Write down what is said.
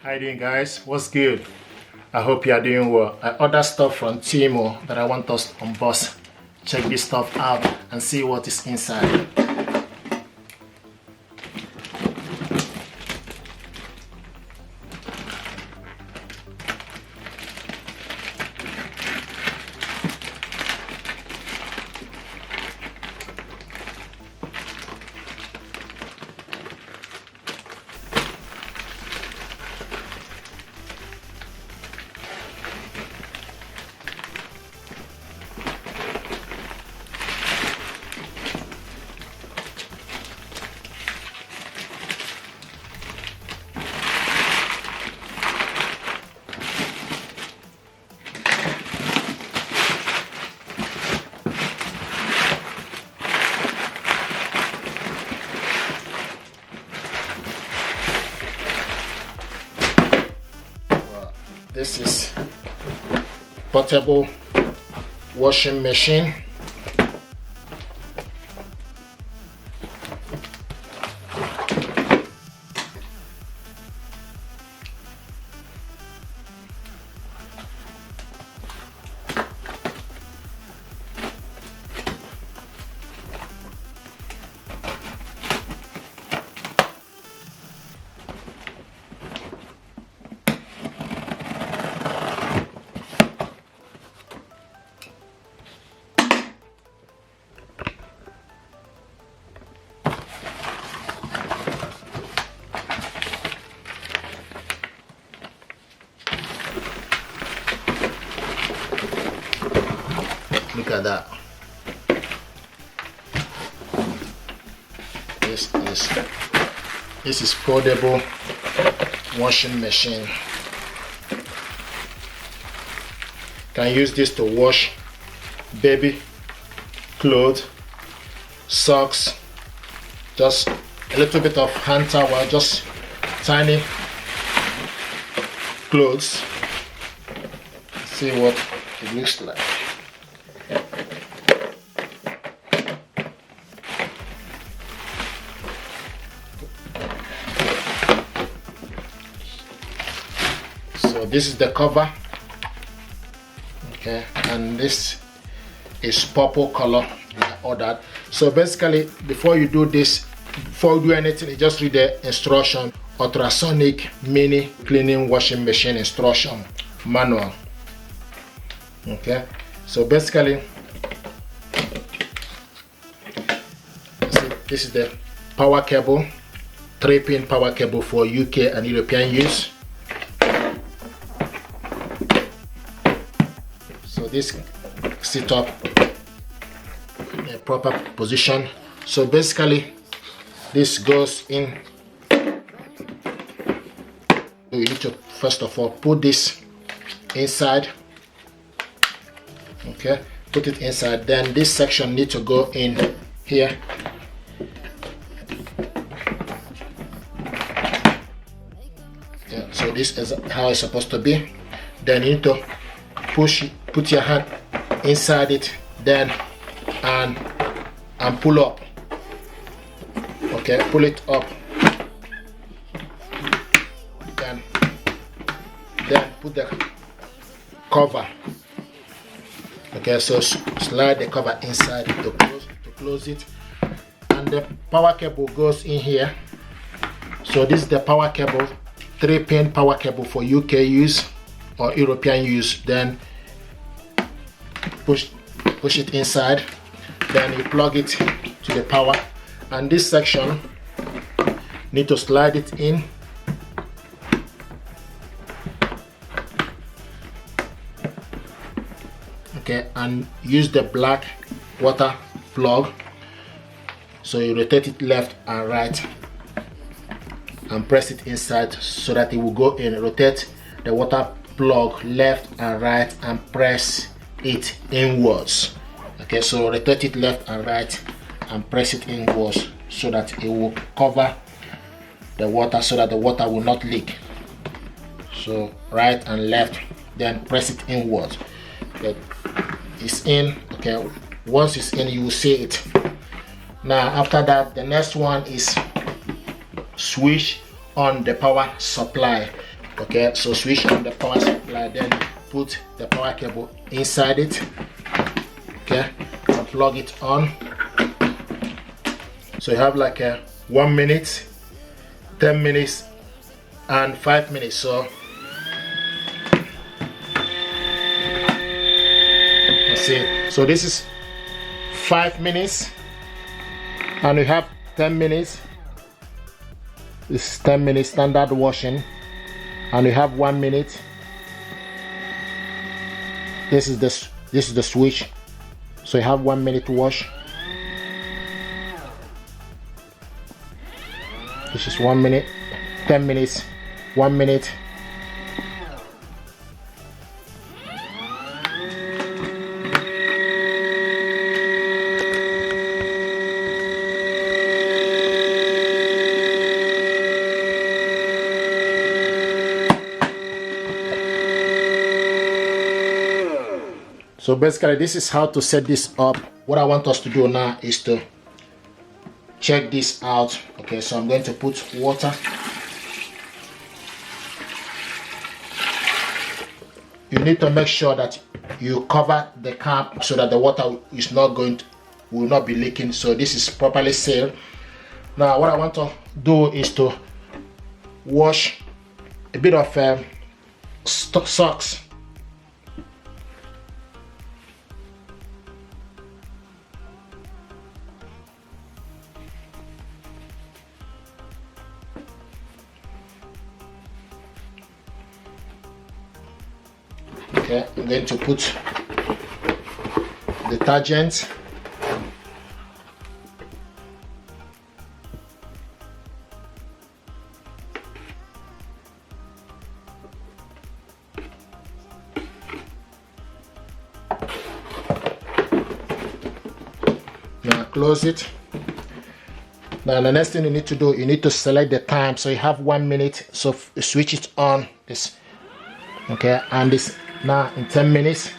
How you doing, guys? What's good? I hope you are doing well. I ordered stuff from Temu that I want us to unbox. Check this stuff out and see what is inside. This is portable washing machine. Look at that. This is foldable washing machine. Can use this to wash baby clothes, socks, just a little bit of hand towel, just tiny clothes. See what it looks like. So this is the cover, okay, and this is purple color I ordered. So basically, before you do this, before you do anything, you just read the instruction: ultrasonic mini cleaning washing machine instruction manual. Okay, so basically, this is the power cable, 3-pin power cable for UK and European use. So this sit up in a proper position. So basically, this goes in. You need to first of all put this inside. Okay, put it inside. Then this section need to go in here. Yeah, so this is how it's supposed to be. Then you need to push it, put your hand inside it, then and pull up. Okay, pull it up. Then put the cover. Okay, so slide the cover inside to close it, and the power cable goes in here. So this is the power cable, 3-pin power cable for UK use or European use. Then push it inside, then you plug it to the power, and this section need to slide it in. Okay, and use the black water plug. So you rotate it left and right and press it inside so that it will go in. Rotate the water plug left and right and press it inwards. Okay, so rotate it left and right and press it inwards so that it will cover the water, so that the water will not leak. So right and left, then press it inwards. Okay, it's in. Okay, once it's in, you will see it. Now after that, the next one is switch on the power supply. Okay, so switch on the power supply, then put the power cable inside it. Okay, and plug it on. So you have like a 1 minute, 10 minutes, and 5 minutes. So let's see. So this is 5 minutes, and we have 10 minutes. This is 10 minutes standard washing, and we have 1 minute. This is the switch. So you have 1 minute to wash. This is 1 minute, 10 minutes, 1 minute. So basically this is how to set this up. What I want us to do now is to check this out. Okay, so I'm going to put water. You need to make sure that you cover the cap so that the water is not will not be leaking. So this is properly sealed. Now what I want to do is to wash a bit of socks. Okay, I'm going to put detergent. Now close it. Now the next thing you need to do, you need to select the time. So you have 1 minute, so switch it on. This, okay, and this now in 10 minutes.